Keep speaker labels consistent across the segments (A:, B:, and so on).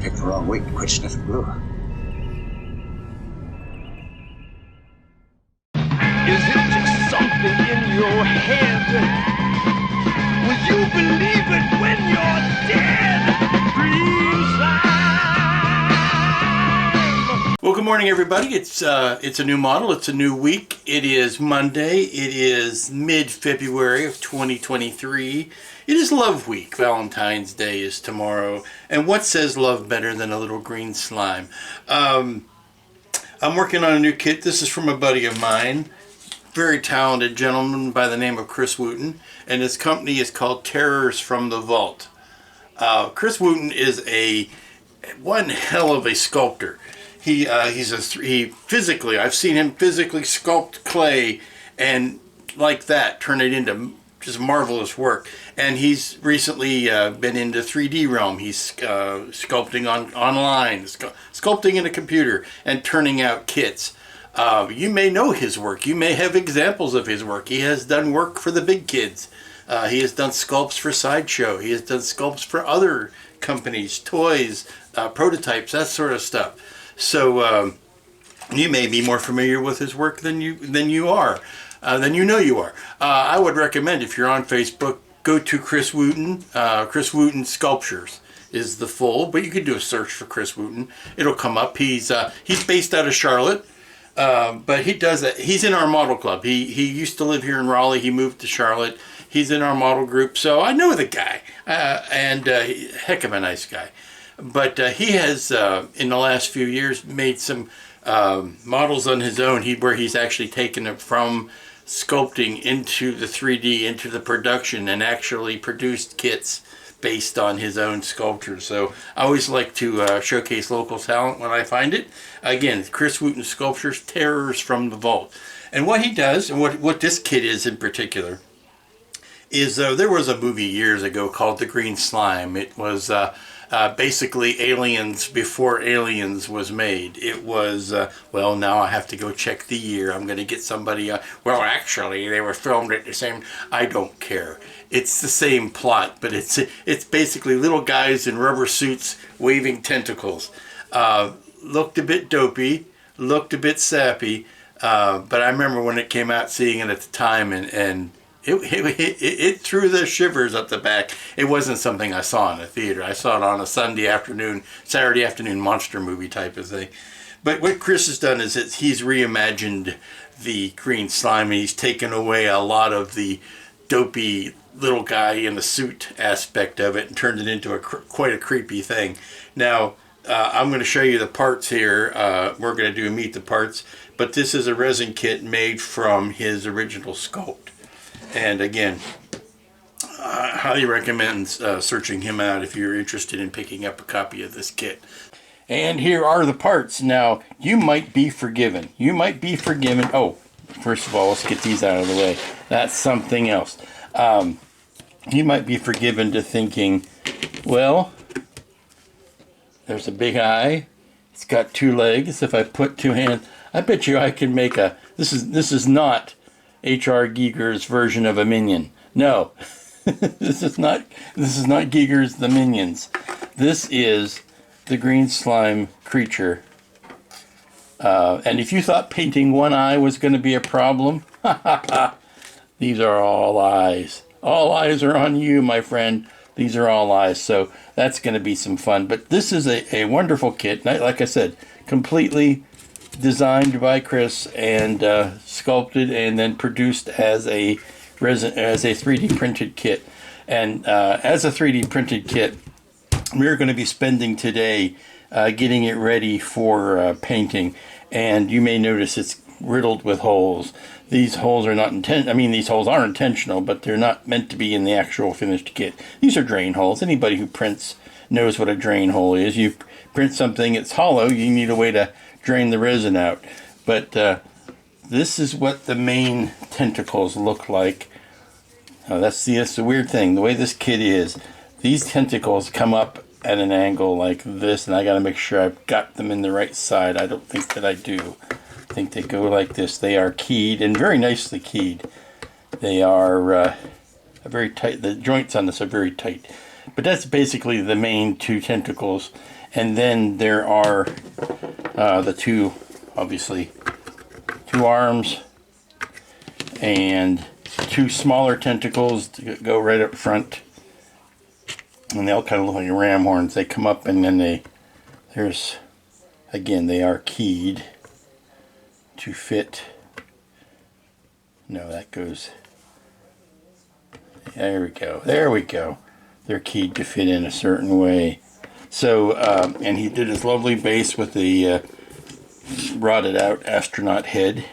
A: Picked the wrong week to quit sniffing glue.
B: Is it just something in your head? Will you believe it when you're dead? Green slime.
C: Well, good morning, everybody. It's a new model. It's a new week. It is Monday. It is mid-February of 2023. It is Love Week. Valentine's Day is tomorrow. And what says love better than a little green slime? I'm working on a new kit. This is from a buddy of mine. Very talented gentleman by the name of Chris Wooten, and his company is called Terrors from the Vault. Chris Wooten is one hell of a sculptor. Physically, I've seen him physically sculpt clay and like that turn it into just marvelous work. And he's recently been into 3D realm. He's sculpting online, sculpting in a computer and turning out kits. You may know his work. You may have examples of his work. He has done work for the big kids. He has done sculpts for Sideshow. He has done sculpts for other companies, toys, prototypes, that sort of stuff. So you may be more familiar with his work than you know you are. I would recommend, if you're on Facebook, go to Chris Wooten. Chris Wooten Sculptures is the full, but you could do a search for Chris Wooten. It'll come up. He's based out of Charlotte. But he's in our model club. He used to live here in Raleigh. He moved to Charlotte. He's in our model group, so I know the guy, and heck of a nice guy. But he has, in the last few years, made some models on his own, where he's actually taken it from sculpting into the 3D, into the production, and actually produced kits based on his own sculptures. So I always like to showcase local talent when I find it. Again, Chris Wooten Sculptures, Terrors from the Vault. And what he does, and what this kit is in particular, is there was a movie years ago called The Green Slime. It was basically Aliens before Aliens was made. It was, well, now I have to go check the year. I'm going to get somebody, well, actually, they were filmed at the same, I don't care. It's the same plot, but it's basically little guys in rubber suits waving tentacles. Looked a bit dopey, looked a bit sappy, but I remember when it came out, seeing it at the time, and it threw the shivers up the back. It wasn't something I saw in a theater. I saw it on a Saturday afternoon monster movie type of thing. But what Chris has done is he's reimagined the green slime, and he's taken away a lot of the dopey little guy in the suit aspect of it and turned it into quite a creepy thing. Now, I'm going to show you the parts here. We're going to do meet the parts, but this is a resin kit made from his original sculpt. And again, I highly recommend searching him out if you're interested in picking up a copy of this kit. And here are the parts. Now, you might be forgiven. You might be forgiven. Oh, first of all, let's get these out of the way. That's something else. You might be forgiven to thinking, well, there's a big eye. It's got two legs. If I put two hands, I bet you I can make this is not H.R. Giger's version of a minion. No, this is not Giger's The Minions. This is the green slime creature. And if you thought painting one eye was going to be a problem, these are all eyes. All eyes are on you, my friend. These are all eyes. So that's going to be some fun. But this is a wonderful kit. Like I said, completely designed by Chris and sculpted and then produced as a 3D printed kit. And as a 3D printed kit, we're going to be spending today getting it ready for painting. And you may notice it's riddled with holes. These holes are not these holes are intentional, but they're not meant to be in the actual finished kit. These are drain holes. Anybody who prints knows what a drain hole is. You print something, it's hollow, you need a way to drain the resin out. But this is what the main tentacles look like. That's the weird thing. The way this kit is, these tentacles come up at an angle like this, and I got to make sure I've got them in the right side. I don't think that I do. I think they go like this. They are keyed, and very nicely keyed. They are very tight. The joints on this are very tight. But that's basically the main two tentacles. And then there are the two, obviously, two arms and two smaller tentacles to go right up front. And they all kind of look like ram horns. They come up and then again, they are keyed to fit. No, that goes, there we go, there we go. They're keyed to fit in a certain way. So, and he did his lovely base with the rotted out astronaut head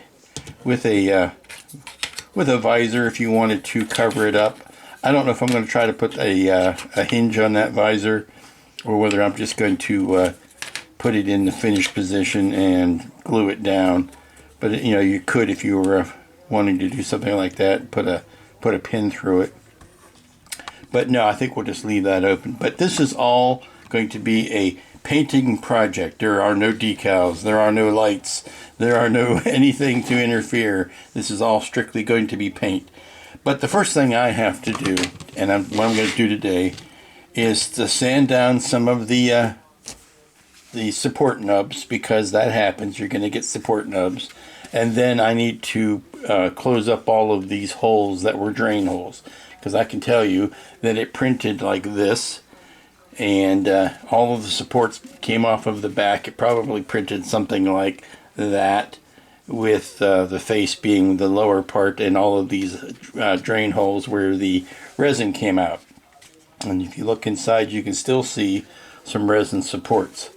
C: with a visor if you wanted to cover it up. I don't know if I'm going to try to put a hinge on that visor or whether I'm just going to put it in the finished position and glue it down. But you know, you could, if you were wanting to do something like that, put a pin through it. But no, I think we'll just leave that open. But this is all going to be a painting project. There are no decals, there are no lights, there are no anything to interfere. This is all strictly going to be paint. But the first thing I have to do, and what I'm going to do today, is to sand down some of the support nubs, because that happens. You're going to get support nubs. And then I need to close up all of these holes that were drain holes, because I can tell you that it printed like this, and all of the supports came off of the back. It probably printed something like that, with the face being the lower part and all of these drain holes where the resin came out. And if you look inside, you can still see some resin supports.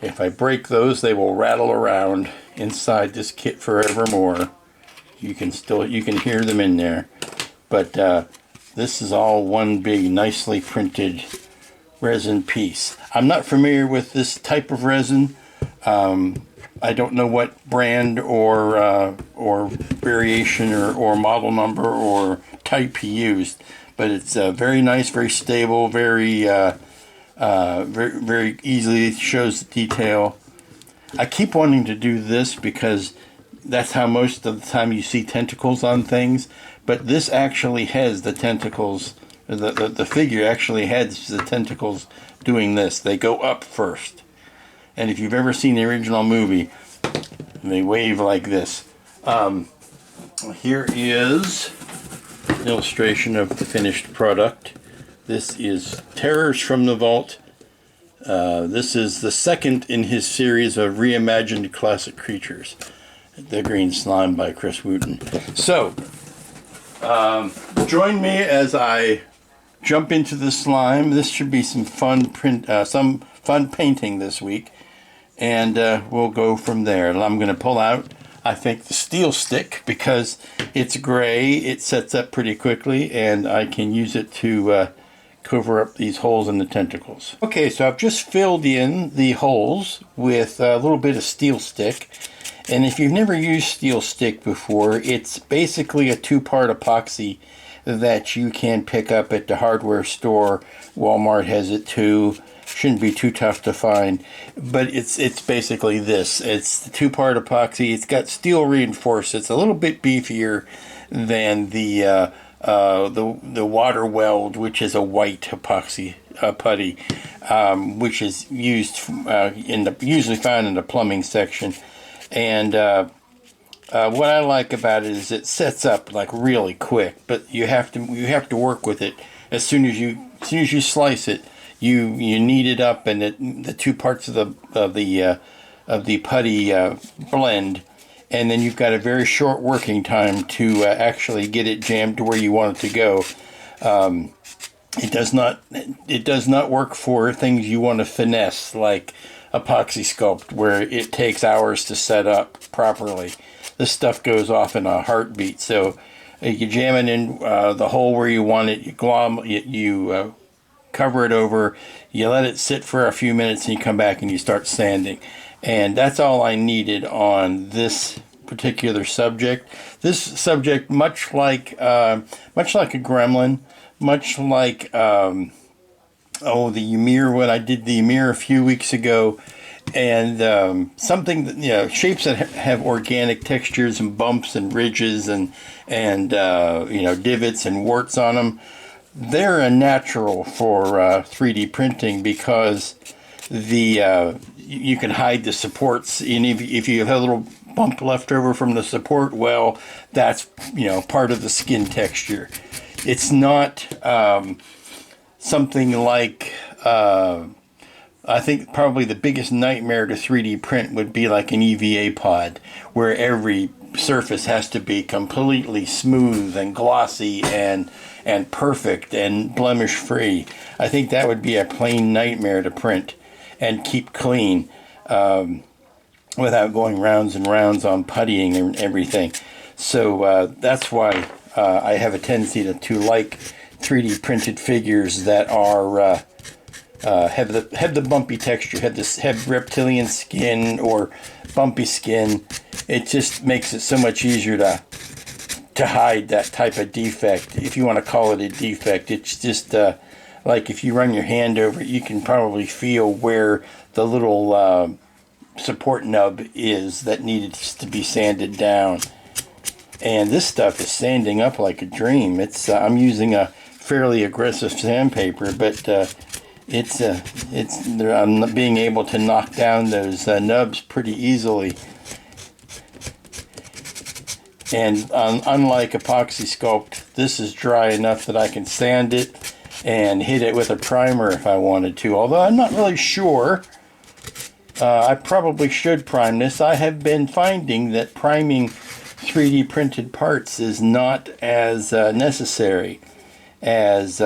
C: If I break those, they will rattle around inside this kit forevermore. You can hear them in there. But this is all one big nicely printed resin piece. I'm not familiar with this type of resin. I don't know what brand or variation or model number or type he used, but it's very nice, very stable, very very easily shows the detail. I keep wanting to do this because that's how most of the time you see tentacles on things, but this actually has the tentacles. The figure actually has the tentacles doing this. They go up first. And if you've ever seen the original movie, they wave like this. Here is an illustration of the finished product. This is Terrors from the Vault. This is the second in his series of reimagined classic creatures. The Green Slime by Chris Wooten. So, join me as I jump into the slime. This should be some fun painting this week. And we'll go from there. I'm going to pull out, I think, the steel stick, because it's gray. It sets up pretty quickly, and I can use it to cover up these holes in the tentacles. Okay, so I've just filled in the holes with a little bit of steel stick. And if you've never used steel stick before, it's basically a two-part epoxy that you can pick up at the hardware store. Walmart has it too. Shouldn't be too tough to find, but it's basically this. It's the two-part epoxy. It's got steel reinforced. It's a little bit beefier than the water weld, which is a white epoxy putty, which is used usually found in the plumbing section. And what I like about it is it sets up like really quick, but you have to work with it. As soon as you slice it, you knead it up, and the two parts of the putty blend, and then you've got a very short working time to actually get it jammed to where you want it to go. It does not work for things you want to finesse, like epoxy sculpt, where it takes hours to set up properly. This stuff goes off in a heartbeat. So you jam it in the hole where you want it. You cover it over, you let it sit for a few minutes, and you come back and you start sanding. And that's all I needed on this particular subject. This subject, much like a gremlin, much like the Ymir, when I did the Ymir a few weeks ago, and something that, shapes that have organic textures and bumps and ridges and divots and warts on them. they're a natural for 3D printing because you can hide the supports, and if you have a little bump left over from the support, well, that's part of the skin texture. It's not something like I think probably the biggest nightmare to 3D print would be like an EVA pod, where every surface has to be completely smooth and glossy and perfect and blemish free. I think that would be a plain nightmare to print and keep clean without going rounds and rounds on puttying and everything. So that's why I have a tendency to like 3D printed figures that are have the bumpy texture, have reptilian skin or bumpy skin. It just makes it so much easier to hide that type of defect, if you want to call it a defect. It's just like if you run your hand over it, you can probably feel where the little support nub is that needed to be sanded down. And this stuff is sanding up like a dream. I'm using a fairly aggressive sandpaper, but I'm being able to knock down those nubs pretty easily. And unlike epoxy sculpt, this is dry enough that I can sand it and hit it with a primer if I wanted to. Although I'm not really sure. I probably should prime this. I have been finding that priming 3D printed parts is not as necessary as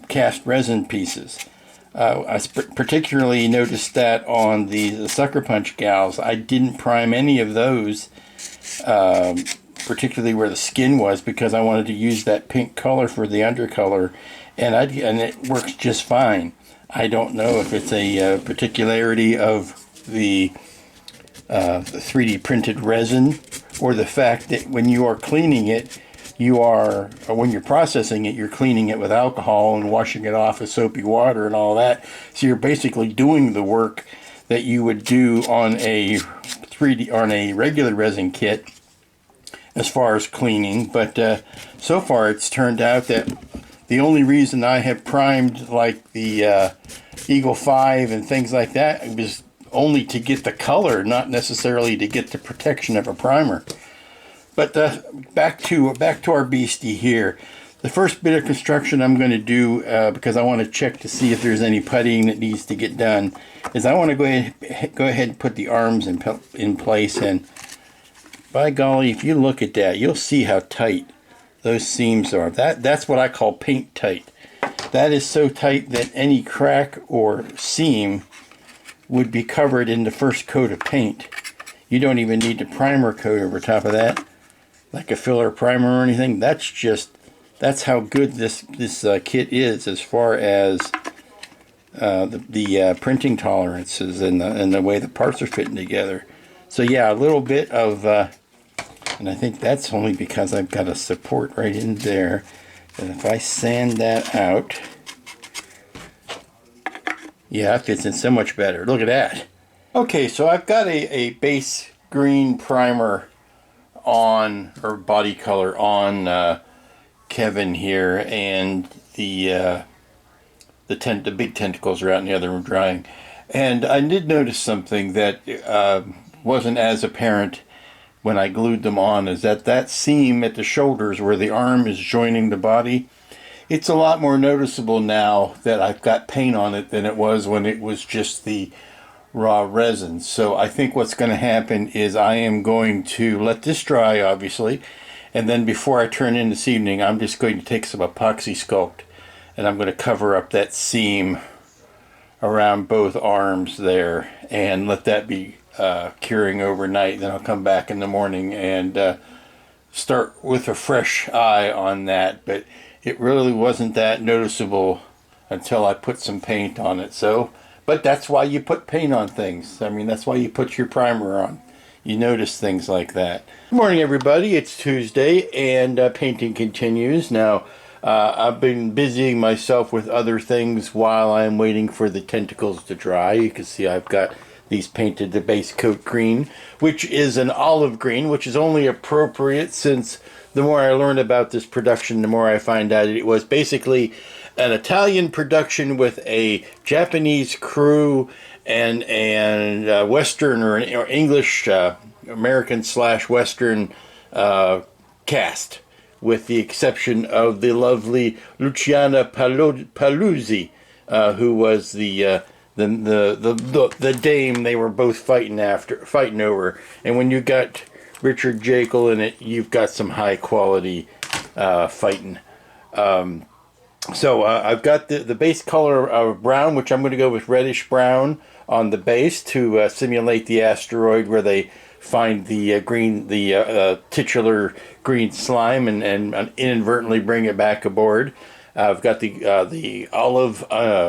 C: cast resin pieces. I particularly noticed that on the Sucker Punch gals. I didn't prime any of those, particularly where the skin was, because I wanted to use that pink color for the undercolor, and it works just fine. I don't know if it's a particularity of the 3D printed resin, or the fact that when you are cleaning it, when you're processing it, you're cleaning it with alcohol and washing it off with soapy water and all that. So you're basically doing the work that you would do on a regular resin kit as far as cleaning. But so far it's turned out that the only reason I have primed like the Eagle 5 and things like that was only to get the color, not necessarily to get the protection of a primer. But back to our beastie here. The first bit of construction I'm going to do, because I want to check to see if there's any puttying that needs to get done, is I want to go ahead and put the arms in place. And by golly, if you look at that, you'll see how tight those seams are. That's what I call paint tight. That is so tight that any crack or seam would be covered in the first coat of paint. You don't even need to primer coat over top of that, like a filler primer or anything. That's how good this kit is as far as the printing tolerances and the way the parts are fitting together. So yeah, a little bit of, and I think that's only because I've got a support right in there. And if I sand that out, yeah, it fits in so much better. Look at that. Okay, so I've got a base green primer on, or body color on Kevin here, and the big tentacles are out in the other room drying. And I did notice something that wasn't as apparent when I glued them on, is that seam at the shoulders where the arm is joining the body. It's a lot more noticeable now that I've got paint on it than it was when it was just the raw resin. So I think what's going to happen is I am going to let this dry, obviously, and then before I turn in this evening, I'm just going to take some epoxy sculpt and I'm going to cover up that seam around both arms there and let that be curing overnight. Then I'll come back in the morning and start with a fresh eye on that. But it really wasn't that noticeable until I put some paint on it. But that's why you put paint on things. I mean, that's why you put your primer on. You notice things like that. Good morning, everybody. It's Tuesday, and painting continues. Now, I've been busying myself with other things while I'm waiting for the tentacles to dry. You can see I've got these painted the base coat green, which is an olive green, which is only appropriate since the more I learned about this production, the more I find out it was basically an Italian production with a Japanese crew and Western or English American / Western cast, with the exception of the lovely Luciana Paluzzi, who was the dame they were both fighting over. And when you got Richard Jekyll in it, you've got some high quality fighting. So I've got the base color of brown, which I'm going to go with reddish brown on the base to simulate the asteroid where they find the titular green slime and inadvertently bring it back aboard. I've got the olive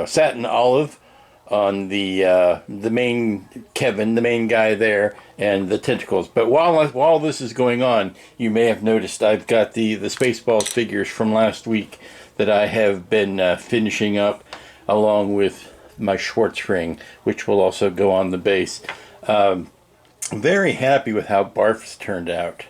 C: satin olive on the main Kevin, the main guy there, and the tentacles. But while this is going on, you may have noticed I've got the Spaceballs figures from last week that I have been finishing up, along with my Schwartz ring, which will also go on the base. I'm very happy with how Barf's turned out.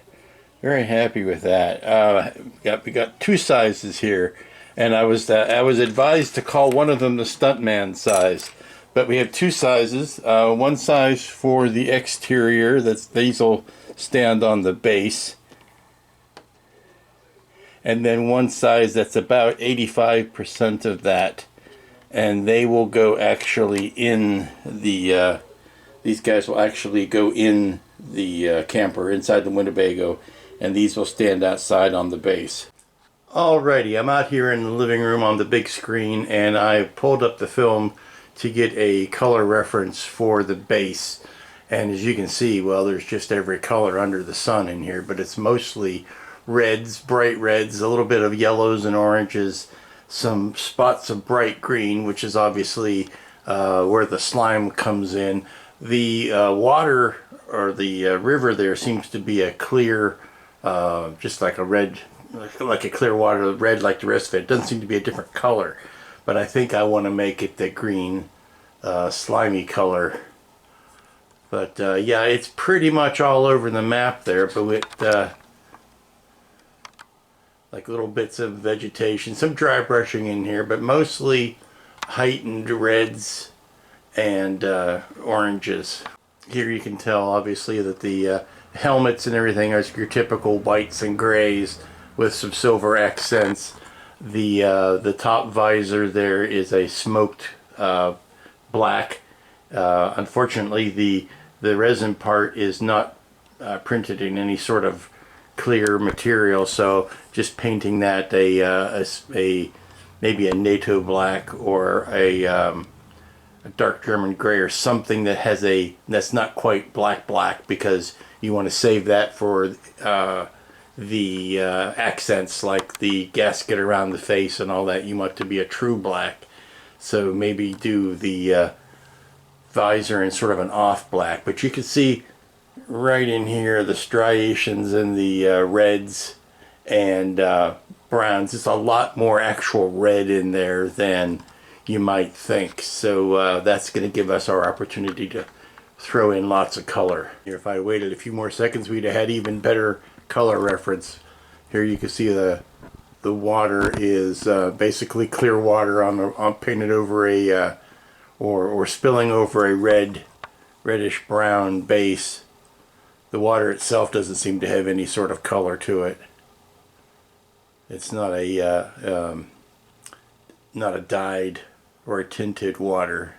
C: Very happy with that. We got two sizes here, and I was advised to call one of them the stuntman size. But we have two sizes. One size for the exterior. These will stand on the base. And then one size that's about 85% of that, and they will go actually in the these guys will actually go in the camper inside the Winnebago, and these will stand outside on the base. Alrighty, I'm out here in the living room on the big screen, and I pulled up the film to get a color reference for the base. And as you can see, well, there's just every color under the sun in here, but it's mostly reds, bright reds, a little bit of yellows and oranges, some spots of bright green, which is obviously where the slime comes in. The water, or the river there, seems to be a clear, just like a red, like a clear water, red like the rest of it. It doesn't seem to be a different color, but I think I want to make it the green, slimy color. But yeah, it's pretty much all over the map there, but with like little bits of vegetation, some dry brushing in here, but mostly heightened reds and oranges. Here you can tell obviously that the helmets and everything are your typical whites and grays with some silver accents. The top visor there is a smoked black. Unfortunately, the resin part is not printed in any sort of clear material, so just painting that maybe a NATO black or a dark German gray or something that has that's not quite black, because you want to save that for the accents like the gasket around the face and all that. You want it to be a true black, so maybe do the visor in sort of an off black. But you can see right in here the striations and the reds and browns. It's a lot more actual red in there than you might think, so that's going to give us our opportunity to throw in lots of color. Here, if I waited a few more seconds, we'd have had even better color reference. Here you can see the water is basically clear water on painted over a or spilling over a reddish brown base. The water itself doesn't seem to have any sort of color to it. It's not a dyed or a tinted water.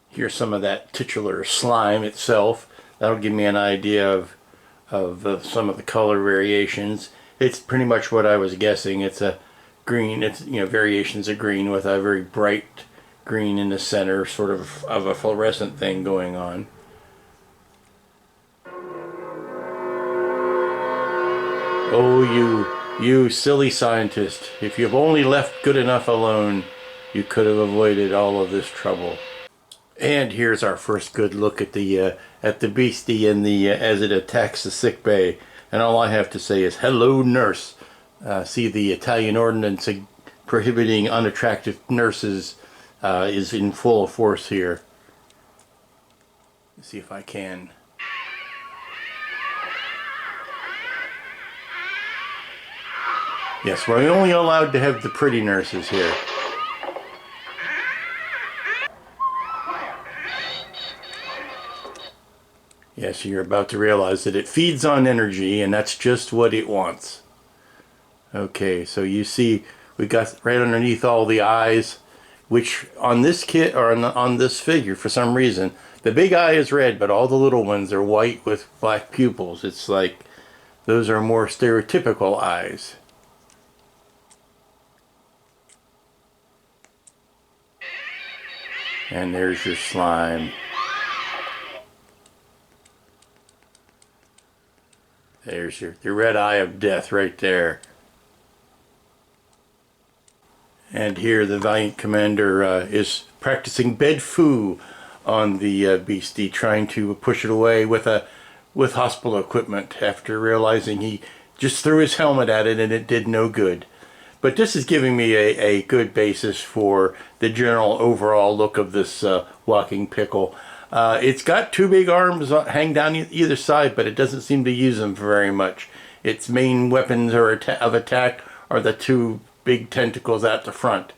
C: Here's some of that titular slime itself. That'll give me an idea of some of the color variations. It's pretty much what I was guessing. It's a green. It's, you know, variations of green with a very bright green in the center, sort of a fluorescent thing going on. Oh, you silly scientist. If you've only left good enough alone, you could have avoided all of this trouble. And here's our first good look at the beastie in as it attacks the sick bay. And all I have to say is, hello, nurse. See, the Italian ordinance prohibiting unattractive nurses is in full force here. Let's see if I can. Yes, we're only allowed to have the pretty nurses here. Yes, you're about to realize that it feeds on energy, and that's just what it wants. Okay, so you see we got right underneath all the eyes, which on this kit, or on this figure, for some reason, the big eye is red, but all the little ones are white with black pupils. It's like those are more stereotypical eyes. And there's your slime. There's the red eye of death right there. And here the Valiant Commander is practicing bed foo on the beastie, trying to push it away with hospital equipment after realizing he just threw his helmet at it and it did no good. But this is giving me a good basis for the general overall look of this walking pickle. It's got two big arms hang down either side, but it doesn't seem to use them very much. Its main weapons of attack are the two big tentacles at the front.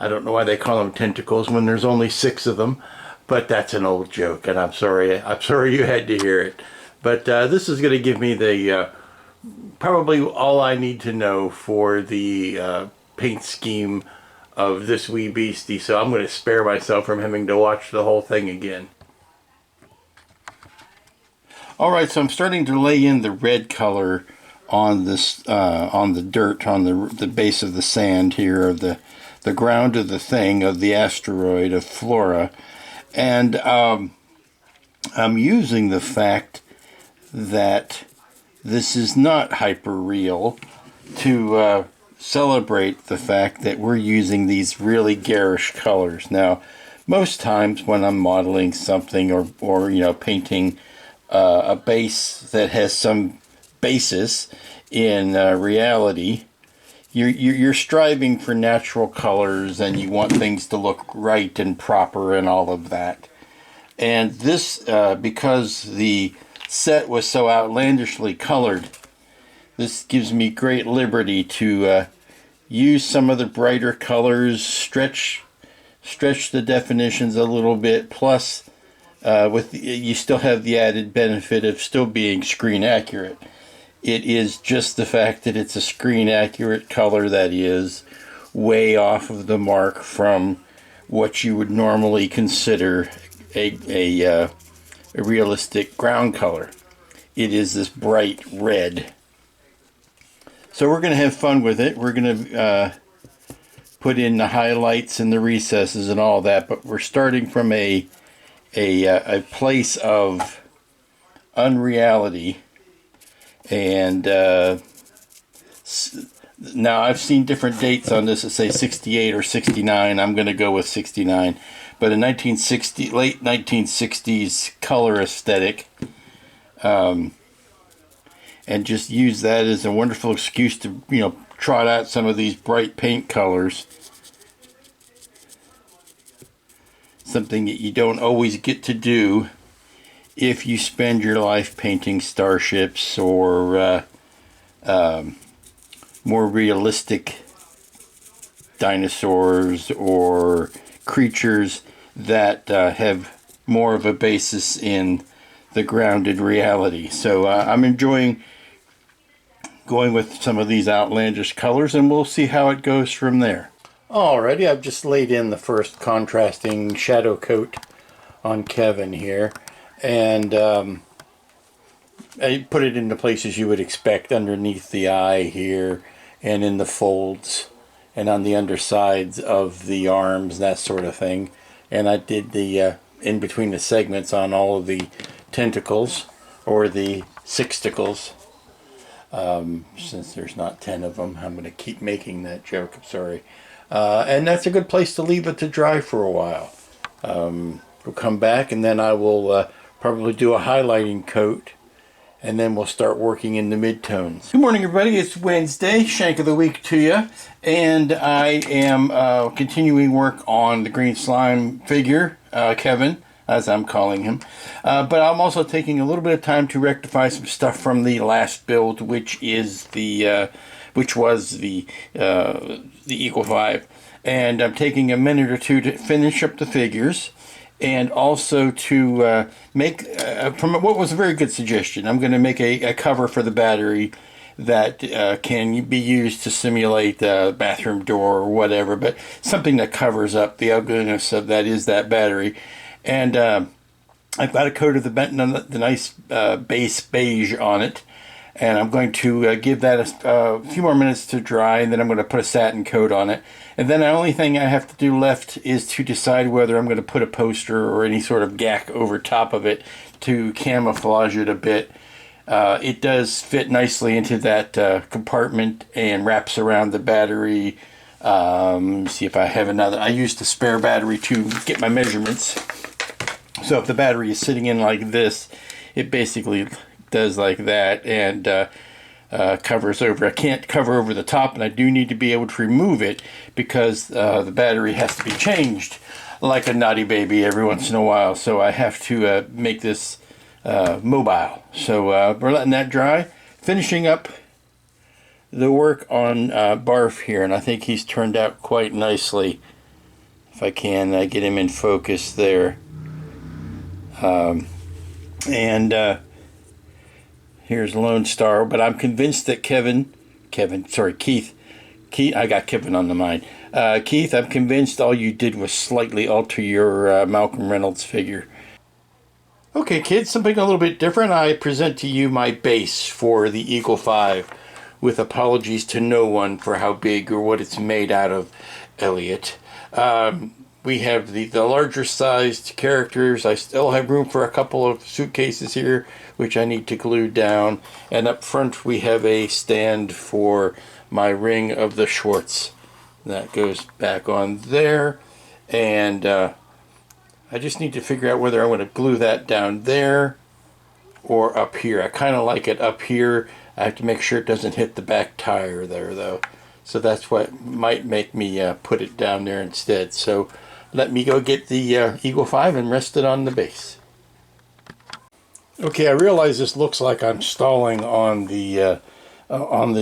C: I don't know why they call them tentacles when there's only 6 of them, but that's an old joke, and I'm sorry you had to hear it. But this is going to give me the probably all I need to know for the paint scheme of this wee beastie, so I'm going to spare myself from having to watch the whole thing again. Alright, so I'm starting to lay in the red color on this, on the dirt, on the base of the sand here, of the ground of the thing, of the asteroid, of Flora. And I'm using the fact that this is not hyper-real to celebrate the fact that we're using these really garish colors. Now, most times when I'm modeling something or you know, painting a base that has some basis in reality, you're striving for natural colors and you want things to look right and proper and all of that. And this, because the set was so outlandishly colored, this gives me great liberty to use some of the brighter colors, stretch the definitions a little bit, plus you still have the added benefit of still being screen accurate. It is just the fact that it's a screen accurate color that is way off of the mark from what you would normally consider a realistic ground color. It is this bright red. So we're going to have fun with it. We're going to put in the highlights and the recesses and all that, but we're starting from a place of unreality. And now I've seen different dates on this that say 68 or 69. I'm going to go with 69. But a late 1960s color aesthetic. And just use that as a wonderful excuse to, you know, trot out some of these bright paint colors. Something that you don't always get to do if you spend your life painting starships or more realistic dinosaurs or creatures that have more of a basis in the grounded reality. So I'm enjoying going with some of these outlandish colors, and we'll see how it goes from there. Alrighty, I've just laid in the first contrasting shadow coat on Kevin here, and I put it into places you would expect, underneath the eye here, and in the folds, and on the undersides of the arms, that sort of thing. And I did the in between the segments on all of the tentacles, or the sixticles. Since there's not 10 of them, I'm going to keep making that joke, I'm sorry. And that's a good place to leave it to dry for a while. We'll come back, and then I will probably do a highlighting coat, and then we'll start working in the midtones. Good morning, everybody. It's Wednesday, Shank of the Week to you, and I am continuing work on the green slime figure, Kevin, as I'm calling him. But I'm also taking a little bit of time to rectify some stuff from the last build, which is the which was the Eagle 5. And I'm taking a minute or two to finish up the figures, and also to make, from what was a very good suggestion, I'm going to make a cover for the battery that can be used to simulate the bathroom door or whatever, but something that covers up the ugliness of that battery. And I've got a coat of the nice base beige on it, and I'm going to give that a few more minutes to dry, and then I'm going to put a satin coat on it. And then the only thing I have to do left is to decide whether I'm going to put a poster or any sort of gack over top of it to camouflage it a bit. It does fit nicely into that compartment and wraps around the battery. See if I have another. I used a spare battery to get my measurements. So if the battery is sitting in like this, it basically does like that, and covers over. I can't cover over the top, and I do need to be able to remove it because the battery has to be changed like a naughty baby every once in a while. So I have to make this mobile. So we're letting that dry. Finishing up the work on Barf here, and I think he's turned out quite nicely. If I can get him in focus there. Here's Lone Star, but I'm convinced that Keith, I got Kevin on the mind. Keith, I'm convinced all you did was slightly alter your Malcolm Reynolds figure. Okay, kids, something a little bit different. I present to you my base for the Eagle 5, with apologies to no one for how big or what it's made out of, Elliot. We have the larger sized characters. I still have room for a couple of suitcases here, which I need to glue down. And up front we have a stand for my ring of the Schwartz. That goes back on there. And I just need to figure out whether I want to glue that down there or up here. I kind of like it up here. I have to make sure it doesn't hit the back tire there, though. So that's what might make me put it down there instead. So let me go get the Eagle 5 and rest it on the base. Okay, I realize this looks like I'm stalling on the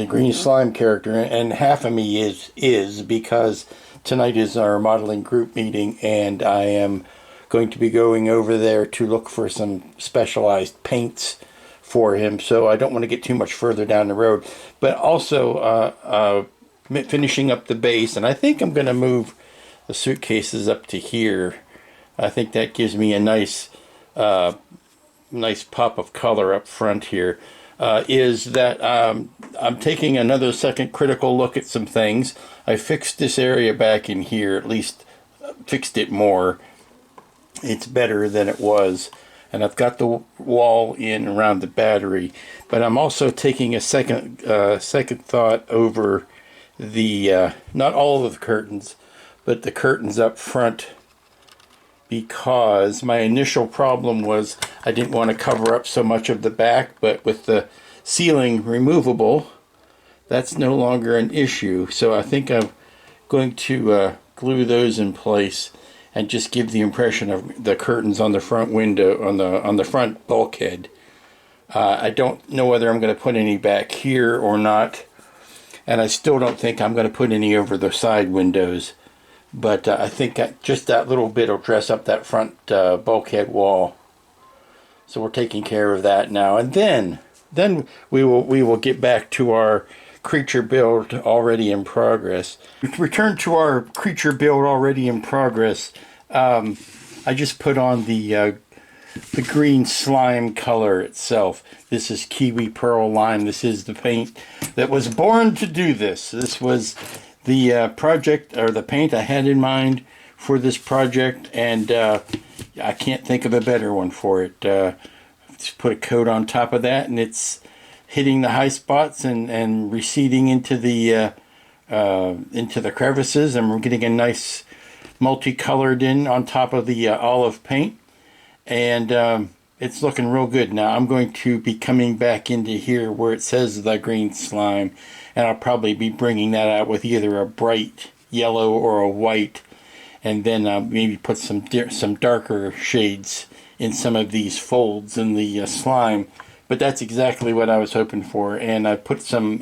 C: green slime character, and half of me is because tonight is our modeling group meeting, and I am going to be going over there to look for some specialized paints for him. So I don't want to get too much further down the road, but also finishing up the base, and I think I'm going to move the suitcases up to here. I think that gives me a nice pop of color up front here. Is that I'm taking another second critical look at some things. I fixed this area back in here, at least fixed it more. It's better than it was. And I've got the wall in around the battery. But I'm also taking a second thought over the, not all of the curtains, but the curtains up front, because my initial problem was I didn't want to cover up so much of the back, but with the ceiling removable, that's no longer an issue. So I think I'm going to glue those in place and just give the impression of the curtains on the front window, on the front bulkhead. I don't know whether I'm going to put any back here or not, and I still don't think I'm going to put any over the side windows. But I think just that little bit will dress up that front bulkhead wall. So we're taking care of that now. And then we will get back to our creature build already in progress. Return to our creature build already in progress. I just put on the green slime color itself. This is Kiwi Pearl Lime. This is the paint that was born to do this. This was the project, or the paint I had in mind for this project, and I can't think of a better one for it. Just put a coat on top of that, and it's hitting the high spots and receding into the crevices, and we're getting a nice multicolored in on top of the olive paint, and it's looking real good. Now I'm going to be coming back into here where it says the green slime, and I'll probably be bringing that out with either a bright yellow or a white, and then maybe put some darker shades in some of these folds in the slime. But that's exactly what I was hoping for, and I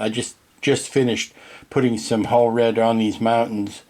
C: just just finished putting some hull red on these mountains,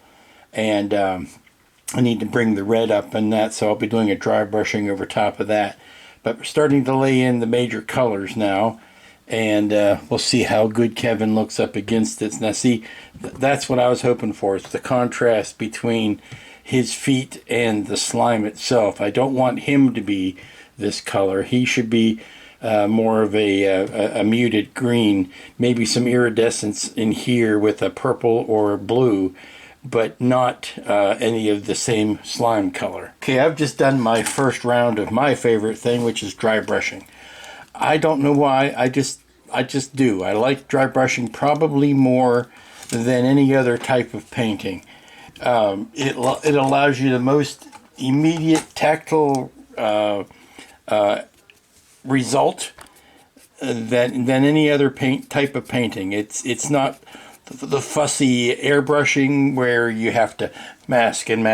C: and I need to bring the red up and that, so I'll be doing a dry brushing over top of that. But we're starting to lay in the major colors now, and we'll see how good Kevin looks up against it. Now see, that's what I was hoping for, is the contrast between his feet and the slime itself. I don't want him to be this color. He should be more of a muted green, maybe some iridescence in here with a purple or blue, but not any of the same slime color. Okay, I've just done my first round of my favorite thing, which is dry brushing. I don't know why, I just do. I like dry brushing probably more than any other type of painting. It allows you the most immediate tactile result than any other type of painting. It's not the fussy airbrushing where you have to mask and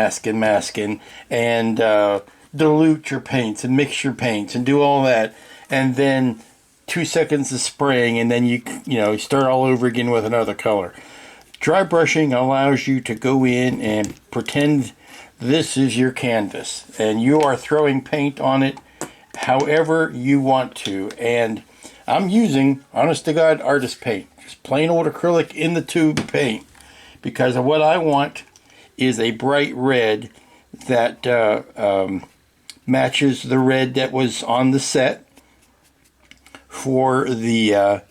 C: dilute your paints and mix your paints and do all that, and then 2 seconds of spraying, and then you start all over again with another color. Dry brushing allows you to go in and pretend this is your canvas, and you are throwing paint on it however you want to. And I'm using, honest to God, artist paint. Just plain old acrylic in the tube paint. Because of what I want is a bright red that matches the red that was on the set for the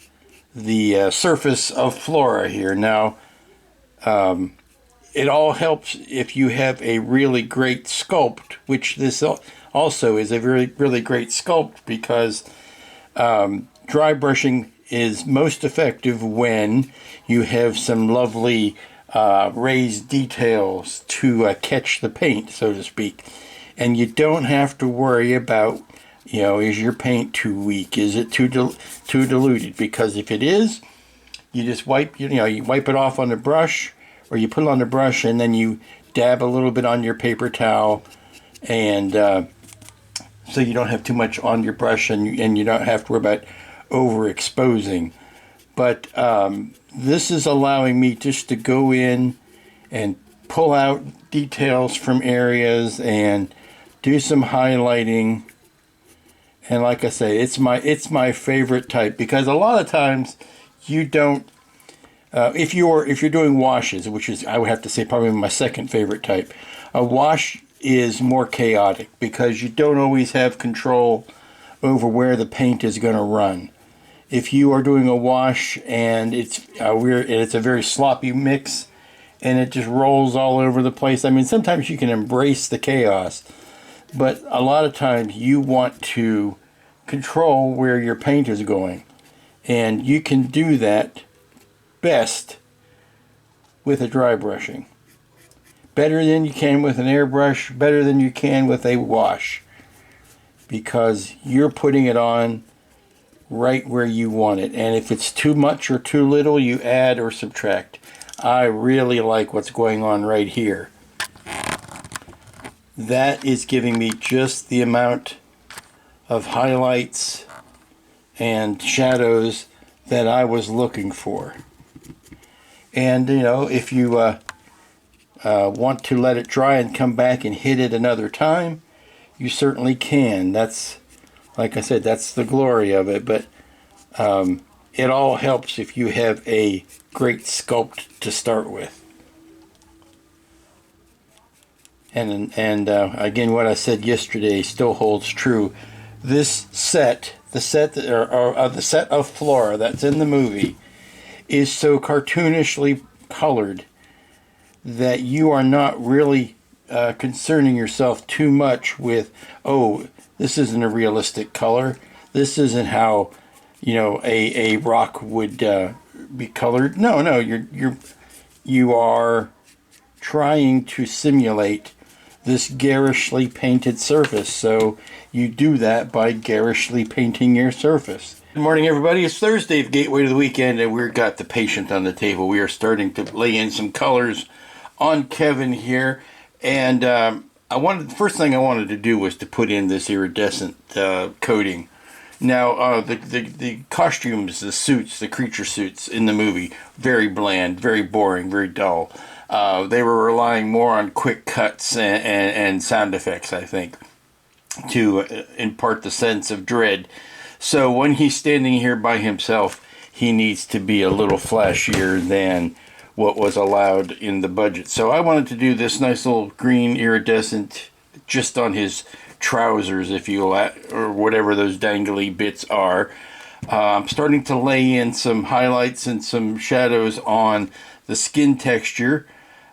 C: surface of Flora here. Now, it all helps if you have a really great sculpt, which this also is a really great sculpt, because dry brushing is most effective when you have some lovely raised details to catch the paint, so to speak. And you don't have to worry about, is your paint too weak? Is it too diluted? Because if it is, you just wipe it off on the brush, or you put it on the brush and then you dab a little bit on your paper towel, and so you don't have too much on your brush, and you don't have to worry about overexposing. But this is allowing me just to go in and pull out details from areas and do some highlighting. And like I say, it's my favorite type, because a lot of times you don't. If you're doing washes, which is, I would have to say, probably my second favorite type, a wash is more chaotic because you don't always have control over where the paint is going to run. If you are doing a wash and it's a very sloppy mix and it just rolls all over the place, I mean, sometimes you can embrace the chaos, but a lot of times you want to control where your paint is going, and you can do that best with a dry brushing. Better than you can with an airbrush, better than you can with a wash, because you're putting it on right where you want it. And if it's too much or too little, you add or subtract. I really like what's going on right here. That is giving me just the amount of highlights and shadows that I was looking for. And if you want to let it dry and come back and hit it another time, you certainly can. That's, like I said, that's the glory of it. But it all helps if you have a great sculpt to start with. And again, what I said yesterday still holds true. This set, the set of Flora that's in the movie, is so cartoonishly colored that you are not really concerning yourself too much with, oh, this isn't a realistic color. This isn't how, a rock would be colored. No, you are trying to simulate this garishly painted surface. So you do that by garishly painting your surface. Good morning, everybody. It's Thursday, the gateway to the weekend, and we've got the patient on the table. We are starting to lay in some colors on Kevin here, and the first thing I wanted to do was to put in this iridescent coating, Now, the costumes, the suits, the creature suits in the movie, very bland, very boring, very dull. They were relying more on quick cuts and sound effects, I think, to impart the sense of dread. So when he's standing here by himself, he needs to be a little flashier than what was allowed in the budget. So I wanted to do this nice little green iridescent just on his trousers, if you will, or whatever those dangly bits are. I'm starting to lay in some highlights and some shadows on the skin texture.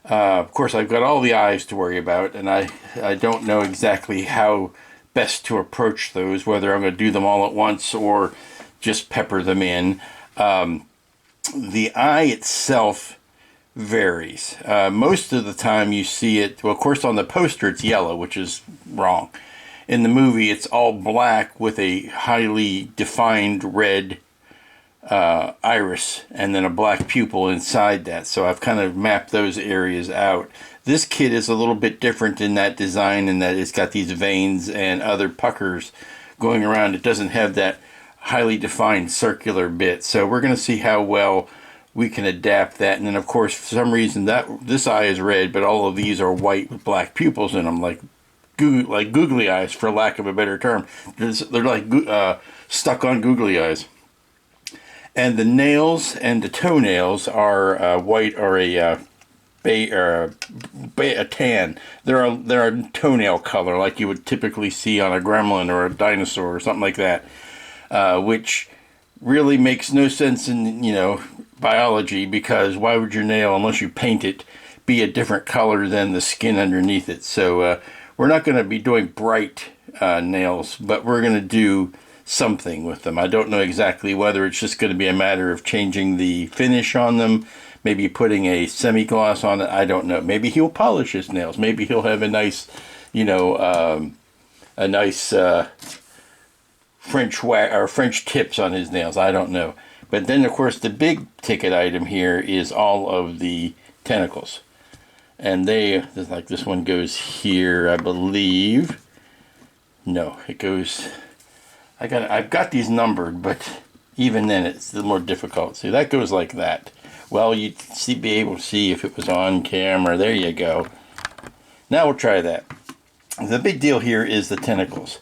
C: Of course, I've got all the eyes to worry about, and I don't know exactly how best to approach those, whether I'm going to do them all at once or just pepper them in. The eye itself varies. Most of the time you see it, well, of course, on the poster it's yellow, which is wrong. In the movie, it's all black with a highly defined red iris and then a black pupil inside that. So I've kind of mapped those areas out. This kid is a little bit different in that design, in that it's got these veins and other puckers going around. It doesn't have that highly defined circular bit. So we're going to see how well we can adapt that. And then, of course, for some reason, this eye is red, but all of these are white with black pupils in them, like googly eyes, for lack of a better term. They're like stuck on googly eyes. And the nails and the toenails are white, or a tan. They're a toenail color, like you would typically see on a gremlin or a dinosaur or something like that, which really makes no sense in, biology, because why would your nail, unless you paint it, be a different color than the skin underneath it? So we're not going to be doing bright nails, but we're going to do something with them. I don't know exactly whether it's just going to be a matter of changing the finish on them, maybe putting a semi-gloss on it. I don't know. Maybe he'll polish his nails. Maybe he'll have a nice, French tips on his nails. I don't know. But then, of course, the big ticket item here is all of the tentacles. And like this one goes here, I believe. No, it goes... I've got these numbered, but even then it's a little more difficult. See, that goes like that. Well, you'd be able to see if it was on camera. There you go. Now we'll try that. The big deal here is the tentacles,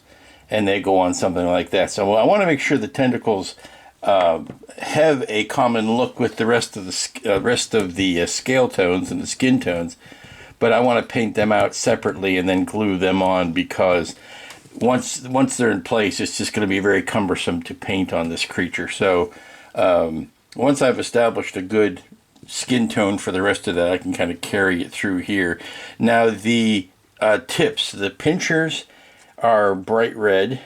C: and they go on something like that. So I want to make sure the tentacles have a common look with the rest of the scale tones and the skin tones, but I want to paint them out separately and then glue them on, because once they're in place, it's just going to be very cumbersome to paint on this creature. So once I've established a good skin tone for the rest of that, I can kind of carry it through here. Now the tips, the pinchers, are bright red,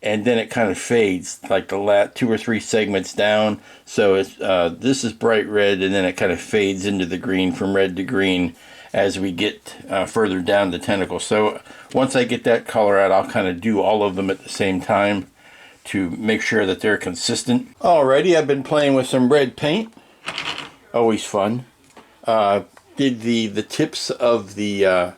C: and then it kind of fades, like the last 2 or 3 segments down. So it's this is bright red, and then it kind of fades into the green, from red to green, as we get further down the tentacle. So once I get that color out, I'll kind of do all of them at the same time to make sure that they're consistent. Alrighty, I've been playing with some red paint. Always fun. Did the tips of the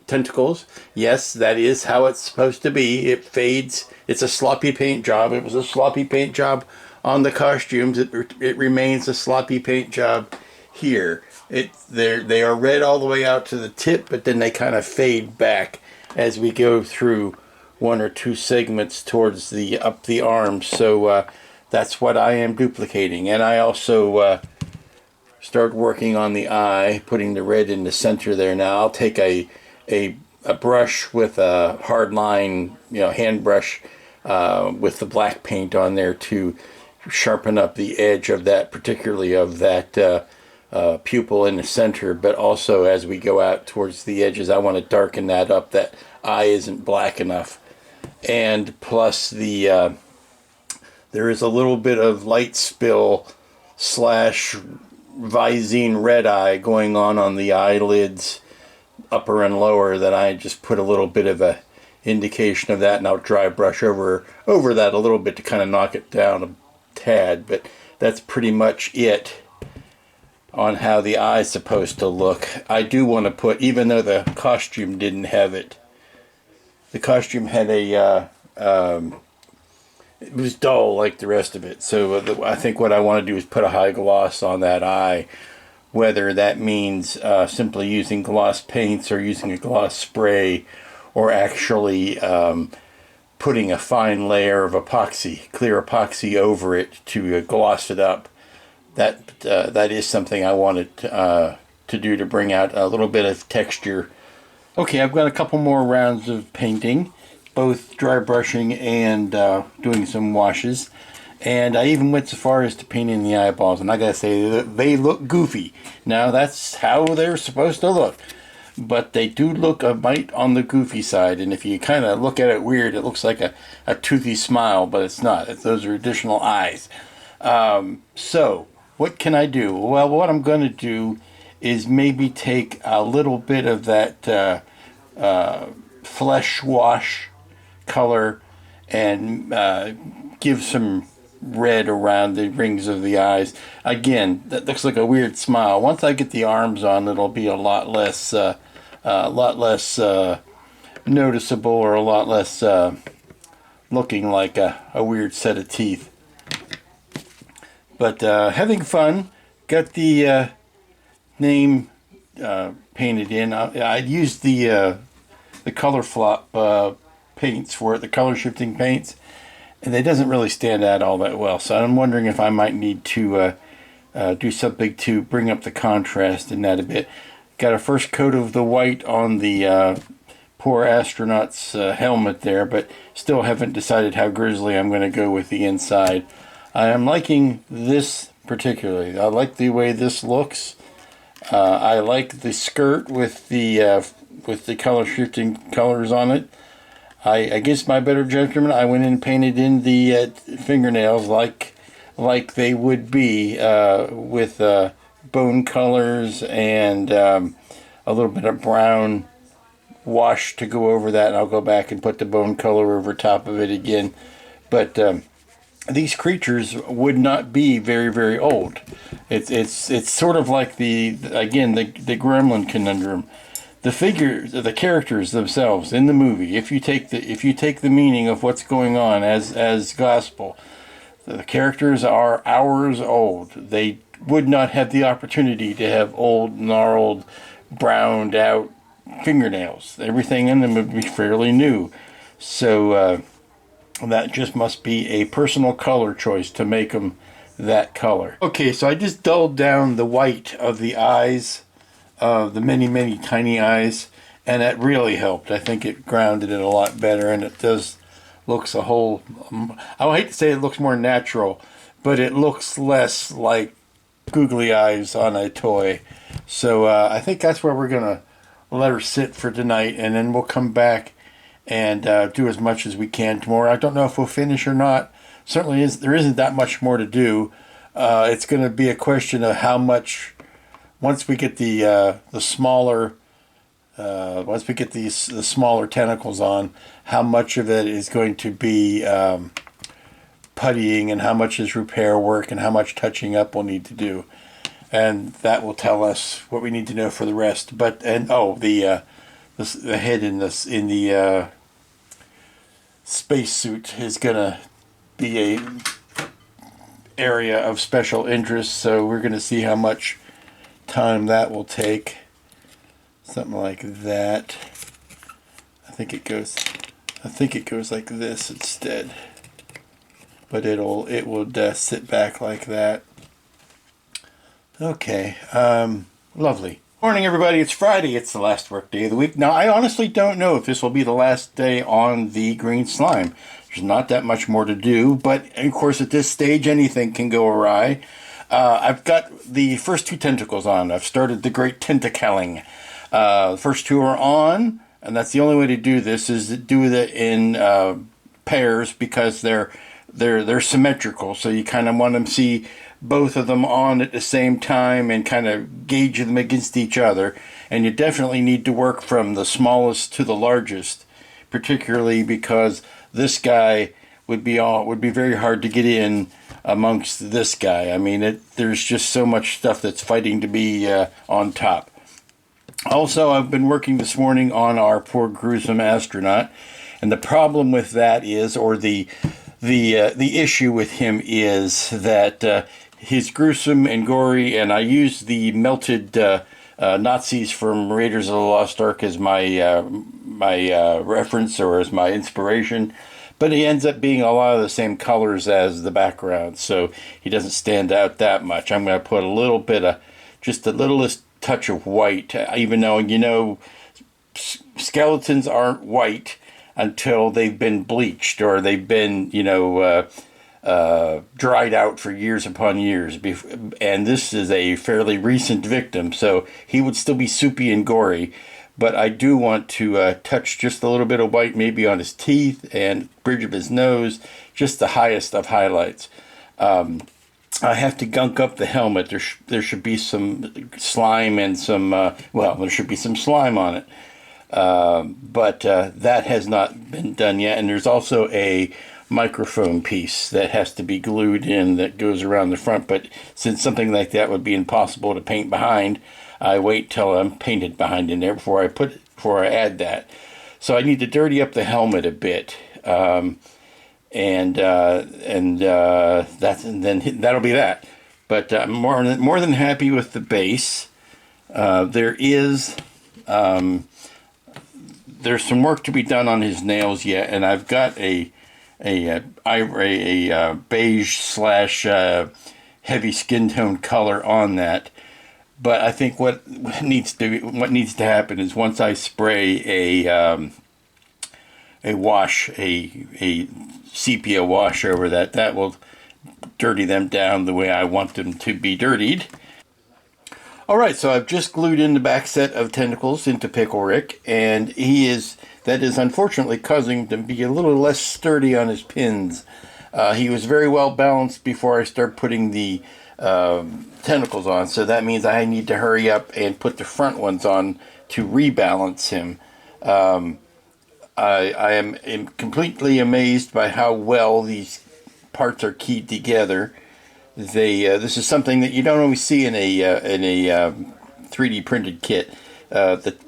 C: tentacles. Yes, that is how it's supposed to be. It fades. It's a sloppy paint job. It was a sloppy paint job on the costumes. It remains a sloppy paint job here. They are red all the way out to the tip, but then they kind of fade back as we go through 1 or 2 segments towards up the arms. So that's what I am duplicating. And I also start working on the eye, putting the red in the center there. Now I'll take a brush with a hard line, hand brush with the black paint on there to sharpen up the edge of that, particularly of that pupil in the center. But also as we go out towards the edges, I want to darken that up. That eye isn't black enough. And plus there is a little bit of light spill / Visine red eye going on the eyelids, upper and lower, that I just put a little bit of a indication of that, and I'll dry brush over that a little bit to kind of knock it down a tad. But that's pretty much it on how the eye's supposed to look. I do want to put, even though the costume didn't have it, the costume had a it was dull like the rest of it. So I think what I want to do is put a high gloss on that eye, whether that means simply using gloss paints or using a gloss spray, or actually putting a fine layer of epoxy, clear epoxy over it to gloss it up. That is something I wanted to do to bring out a little bit of texture. Okay, I've got a couple more rounds of painting, both dry brushing and doing some washes. And I even went so far as to paint in the eyeballs, and I gotta say, they look goofy. Now, that's how they're supposed to look. But they do look a mite on the goofy side, and if you kind of look at it weird, it looks like a toothy smile, but it's not. Those are additional eyes. So, what can I do? Well, what I'm going to do is maybe take a little bit of that flesh wash color and give some red around the rings of the eyes. Again, that looks like a weird smile. Once I get the arms on, it'll be a lot less noticeable, or a lot less looking like a weird set of teeth. But having fun. Got the name painted in. I used the color flop paints for it, the color shifting paints, and it doesn't really stand out all that well. So I'm wondering if I might need to do something to bring up the contrast in that a bit. Got a first coat of the white on the poor astronaut's helmet there, but still haven't decided how grizzly I'm going to go with the inside. I am liking this particularly. I like the way this looks. I like the skirt with the color shifting colors on it. Against my better judgment, I went in and painted in the fingernails like they would be with bone colors and a little bit of brown wash to go over that, and I'll go back and put the bone color over top of it again. But these creatures would not be very, very old. It's sort of like the gremlin conundrum. The characters themselves in the movie, if you take the meaning of what's going on as gospel, the characters are hours old. They would not have the opportunity to have old, gnarled, browned out fingernails. Everything in them would be fairly new. So that just must be a personal color choice to make them that color. Okay, so I just dulled down the white of the eyes, the many, many tiny eyes, and that really helped. I think it grounded it a lot better, and it looks a whole, I hate to say it looks more natural, but it looks less like googly eyes on a toy. So I think that's where we're going to let her sit for tonight, and then we'll come back and do as much as we can tomorrow. I don't know if we'll finish or not. Certainly there isn't that much more to do. It's going to be a question of how much, once we get the smaller tentacles on, how much of it is going to be puttying and how much is repair work and how much touching up we'll need to do. And that will tell us what we need to know for the rest. The head in the spacesuit is gonna be a area of special interest. So we're gonna see how much time that will take. Something like that. I think it goes like this instead. But it will sit back like that. Okay, lovely. Morning, everybody. It's Friday. It's the last work day of the week. Now, I honestly don't know if this will be the last day on the green slime. There's not that much more to do, but of course, at this stage, anything can go awry. I've got the first two tentacles on. I've started the great tentacling. The first two are on, and that's the only way to do this, is to do it in pairs, because they're symmetrical. So you kind of want to see both of them on at the same time and kind of gauge them against each other. And you definitely need to work from the smallest to the largest, particularly because this guy would be very hard to get in amongst this guy. I mean, there's just so much stuff that's fighting to be on top. Also, I've been working this morning on our poor gruesome astronaut, and the problem with that is, or the The issue with him is that he's gruesome and gory, and I use the melted Nazis from Raiders of the Lost Ark as my reference or as my inspiration. But he ends up being a lot of the same colors as the background, so he doesn't stand out that much. I'm going to put a little bit of, just the littlest touch of white, even though, you know, skeletons aren't white until they've been bleached or they've been, you know, dried out for years upon years. And this is a fairly recent victim, so he would still be soupy and gory. But I do want to touch just a little bit of white maybe on his teeth and bridge of his nose, just the highest of highlights. I have to gunk up the helmet. There should be some slime and some, well, there should be some slime on it. But that has not been done yet. And there's also a microphone piece that has to be glued in that goes around the front. But since something like that would be impossible to paint behind, I wait till I'm painted behind in there before I add that. So I need to dirty up the helmet a bit, and then that'll be that. But I'm more than happy with the base. There's some work to be done on his nails yet, and I've got a beige slash heavy skin tone color on that. But I think what needs to happen is once I spray a sepia wash over that will dirty them down the way I want them to be dirtied. Alright, so I've just glued in the back set of tentacles into Pickle Rick, and that is unfortunately causing him to be a little less sturdy on his pins. He was very well balanced before I start putting the tentacles on, so that means I need to hurry up and put the front ones on to rebalance him. I am completely amazed by how well these parts are keyed together. This is something that you don't always see in a 3D printed kit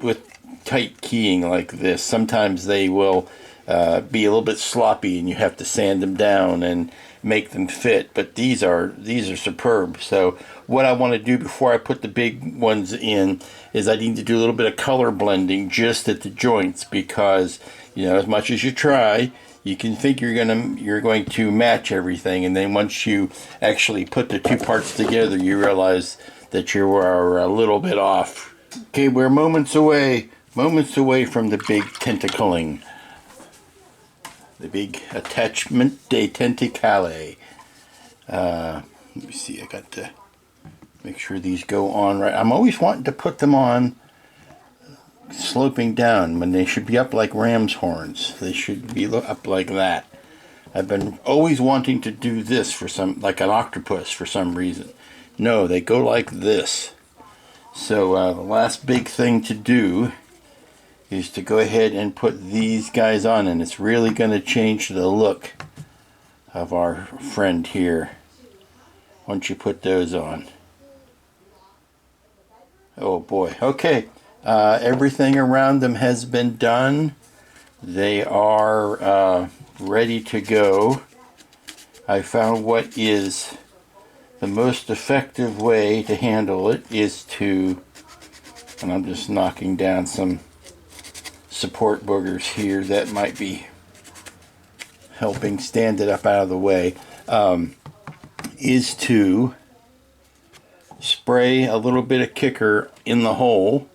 C: with tight keying like this. Sometimes they will be a little bit sloppy, and you have to sand them down and make them fit. But these are superb. So what I want to do before I put the big ones in is I need to do a little bit of color blending just at the joints, because, you know, as much as you try, you can think you're going to match everything, and then once you actually put the two parts together, you realize that you are a little bit off. Okay, we're moments away from the big tentacling. The big attachment de tentacale. Let me see, I got to make sure these go on right. I'm always wanting to put them on sloping down when they should be up like ram's horns. They should be up like that. I've been always wanting to do this like an octopus for some reason. No, they go like this. So the last big thing to do is to go ahead and put these guys on, and it's really going to change the look of our friend here once you put those on. Oh boy. Okay, everything around them has been done. They are ready to go. I found what is the most effective way to handle it is to, and I'm just knocking down some support boogers here that might be helping stand it up out of the way, is to spray a little bit of kicker in the hole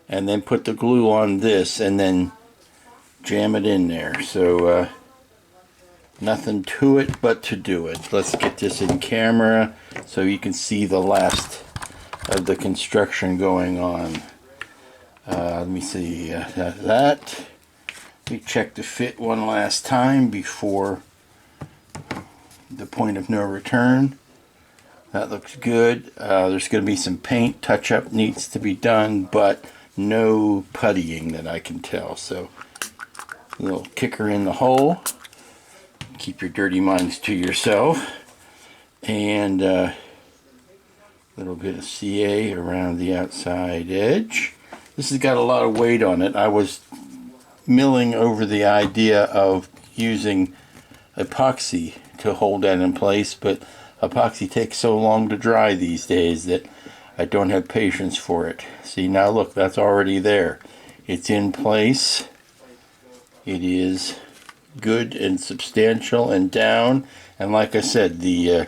C: and then put the glue on this and then jam it in there. So nothing to it but to do it. Let's get this in camera so you can see the last of the construction going on. Let me see that. Let me check the fit one last time before the point of no return. That looks good. There's going to be some paint touch-up needs to be done, but no puttying that I can tell. So a little kicker in the hole. Keep your dirty minds to yourself. And a little bit of CA around the outside edge. This has got a lot of weight on it. I was milling over the idea of using
D: epoxy to hold that in place, but epoxy takes so long to dry these days that I don't have patience for it. See, now look, that's already there. It's in place. It is good and substantial and down. And like I said, the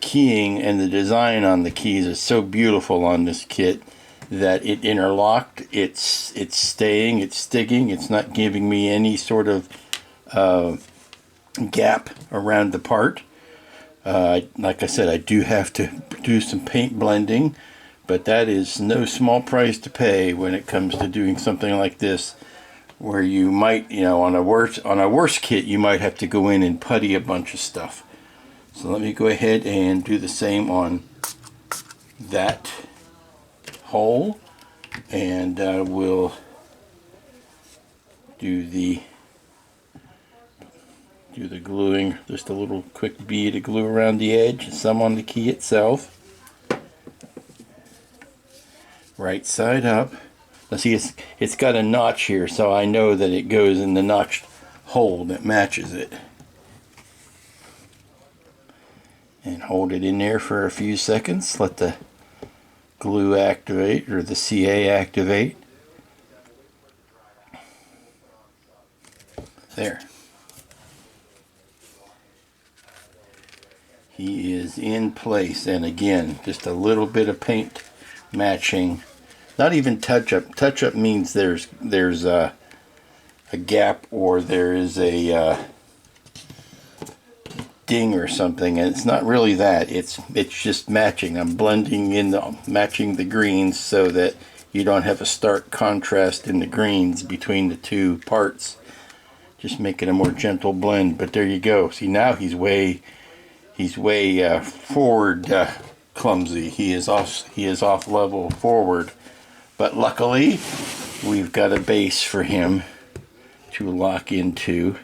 D: keying and the design on the keys is so beautiful on this kit that it interlocked. It's staying, it's sticking, it's not giving me any sort of gap around the part. Like I said, I do have to do some paint blending, but that is no small price to pay when it comes to doing something like this, where you might, on a worse kit, you might have to go in and putty a bunch of stuff. So let me go ahead and do the same on that hole, and we'll do the gluing, just a little quick bead of glue around the edge, some on the key itself. Right side up. Let's see, it's got a notch here, so I know that it goes in the notched hole that matches it. And hold it in there for a few seconds. Let the glue activate, or the CA activate. There. He is in place, and again, just a little bit of paint matching. Not even touch-up. Touch-up means there's a gap, or there is a ding or something, and it's not really that. It's just matching. I'm blending in matching the greens so that you don't have a stark contrast in the greens between the two parts. Just making a more gentle blend. But there you go. See, now he's way forward clumsy. He is off level forward. But luckily, we've got a base for him to lock into.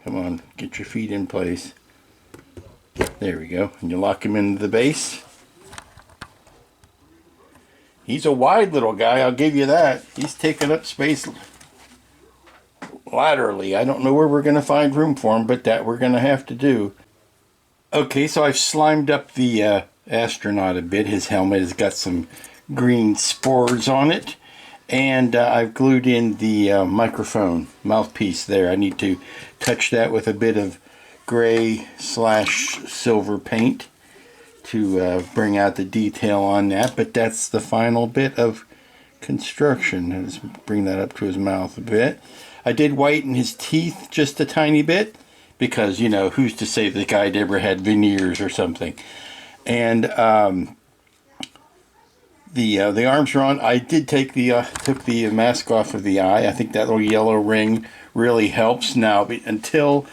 D: Come on, get your feet in place. There we go. And you lock him into the base. He's a wide little guy, I'll give you that. He's taking up space laterally. I don't know where we're going to find room for him, but that we're going to have to do. Okay, so I've slimed up the astronaut a bit. His helmet has got some green spores on it, and I've glued in the microphone mouthpiece there. I need to touch that with a bit of gray / silver paint to bring out the detail on that, but that's the final bit of construction. Let's bring that up to his mouth a bit. I did whiten his teeth just a tiny bit because, who's to say the guy ever had veneers or something. And the arms are on. I did take took the mask off of the eye. I think that little yellow ring really helps now. Until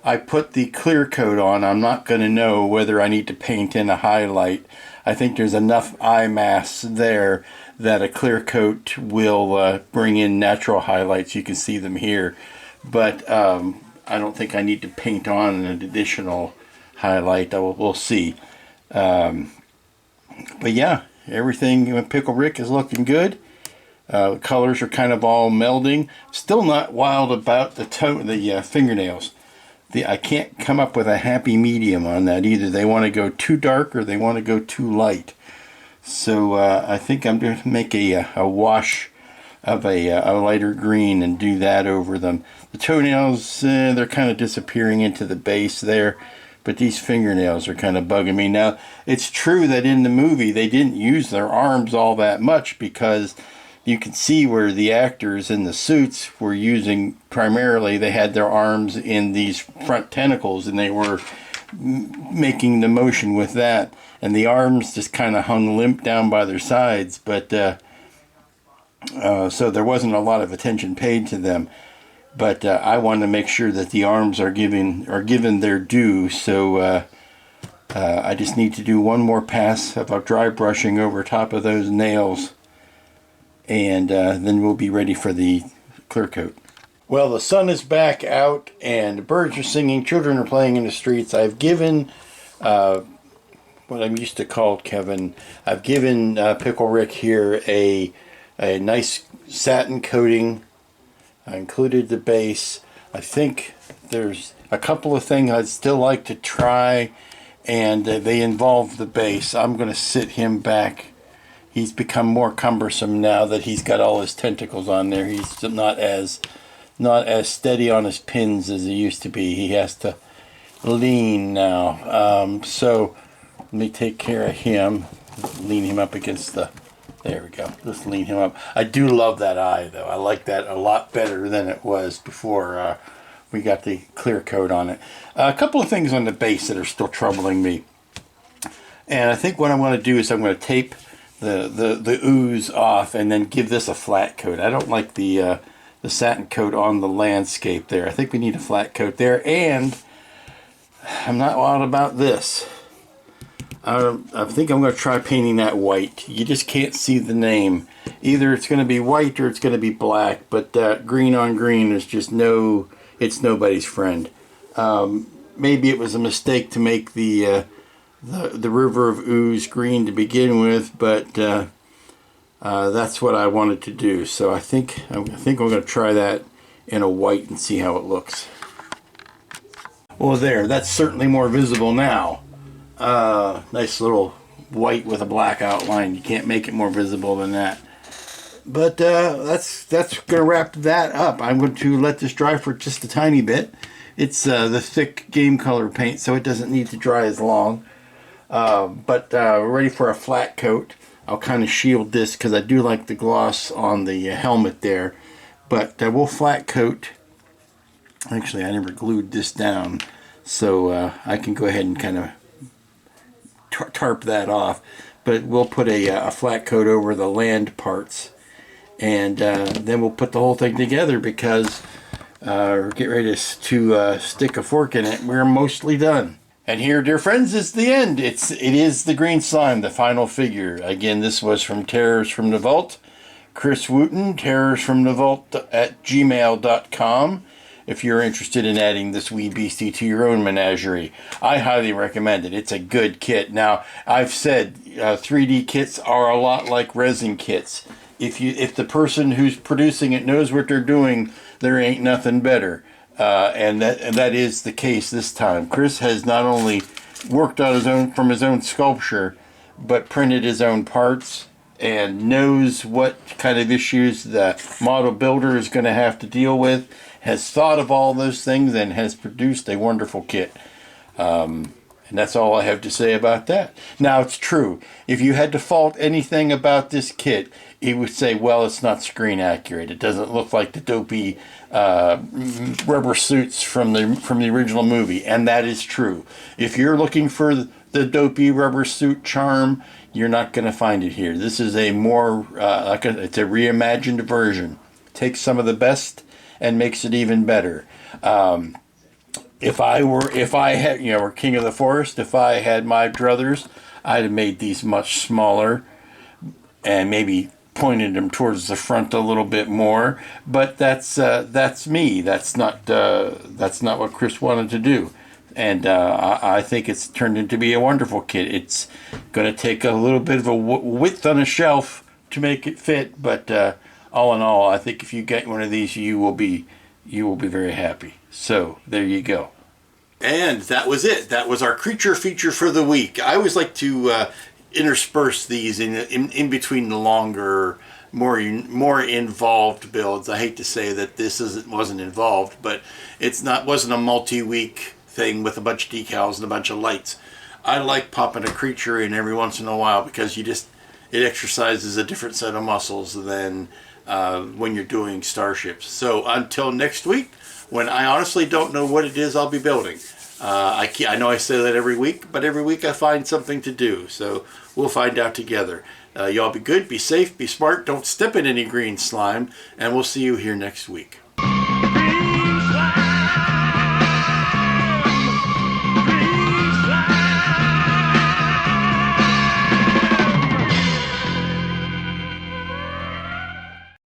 D: I put the clear coat on, I'm not going to know whether I need to paint in a highlight. I think there's enough eye mass there that a clear coat will bring in natural highlights. You can see them here. But I don't think I need to paint on an additional highlight. We'll see. But yeah, everything with Pickle Rick is looking good. Colors are kind of all melding. Still not wild about the fingernails. I can't come up with a happy medium on that either. They want to go too dark or they want to go too light. So I think I'm going to make a wash of a lighter green and do that over them. The toenails, they're kind of disappearing into the base there. But these fingernails are kind of bugging me. Now, it's true that in the movie they didn't use their arms all that much because you can see where the actors in the suits were using, primarily they had their arms in these front tentacles and they were making the motion with that. And the arms just kind of hung limp down by their sides. But so there wasn't a lot of attention paid to them. But I want to make sure that the arms are given their due. So I just need to do one more pass of dry brushing over top of those nails, and then we'll be ready for the clear coat. Well, the sun is back out, and birds are singing. Children are playing in the streets. I've given what I'm used to call Kevin. I've given Pickle Rick here a nice satin coating. I included the base. I think there's a couple of things I'd still like to try, and they involve the base. I'm going to sit him back. He's become more cumbersome now that he's got all his tentacles on there. He's not as steady on his pins as he used to be. He has to lean now. So let me take care of him. Lean him up against the... There we go. Just lean him up. I do love that eye, though. I like that a lot better than it was before we got the clear coat on it. A couple of things on the base that are still troubling me. And I think what I'm going to do is I'm going to tape the ooze off and then give this a flat coat. I don't like the satin coat on the landscape there. I think we need a flat coat there. And I'm not wild about this. I think I'm going to try painting that white. You just can't see the name. Either it's going to be white or it's going to be black, but green on green is just it's nobody's friend. Maybe it was a mistake to make the River of Ooze green to begin with, but that's what I wanted to do. So I think I'm going to try that in a white and see how it looks. Well, that's certainly more visible now. Nice little white with a black outline. You can't make it more visible than that. But that's going to wrap that up. I'm going to let this dry for just a tiny bit. It's the thick game color paint, so it doesn't need to dry as long. But we're ready for a flat coat. I'll kind of shield this because I do like the gloss on the helmet there. But we'll flat coat. Actually, I never glued this down, so I can go ahead and kind of tarp that off. But we'll put a flat coat over the land parts, and then we'll put the whole thing together because we're getting ready to stick a fork in it. We're mostly done. And here, dear friends, is the end. It is the green slime, the final figure. Again, this was from Terrors from the Vault. Chris Wooten, terrorsfromthevault@gmail.com. If you're interested in adding this wee beastie to your own menagerie, I highly recommend it. It's a good kit. Now, I've said 3D kits are a lot like resin kits. If the person who's producing it knows what they're doing, there ain't nothing better. And that is the case this time. Chris has not only worked on from his own sculpture, but printed his own parts and knows what kind of issues the model builder is going to have to deal with, has thought of all those things, and has produced a wonderful kit. And that's all I have to say about that. Now, it's true. If you had to fault anything about this kit, it would say, well, it's not screen accurate. It doesn't look like the dopey rubber suits from the original movie. And that is true. If you're looking for the dopey rubber suit charm, you're not going to find it here. This is a more, it's a reimagined version. Takes some of the best and makes it even better. If I had, we're king of the forest, if I had my druthers, I'd have made these much smaller and maybe pointed them towards the front a little bit more. But that's me. That's not what Chris wanted to do. And I think it's turned into be a wonderful kit. It's going to take a little bit of a width on a shelf to make it fit, but all in all, I think if you get one of these, you will be very happy. So there you go.
C: And that was it. That was our creature feature for the week. I always like to intersperse these in between the longer, more involved builds. I hate to say that this wasn't involved, but wasn't a multi-week thing with a bunch of decals and a bunch of lights. I like popping a creature in every once in a while because it exercises a different set of muscles than when you're doing starships. So until next week, when I honestly don't know what it is I'll be building. I know I say that every week, but every week I find something to do. So we'll find out together. Y'all be good, be safe, be smart, don't step in any green slime, and we'll see you here next week.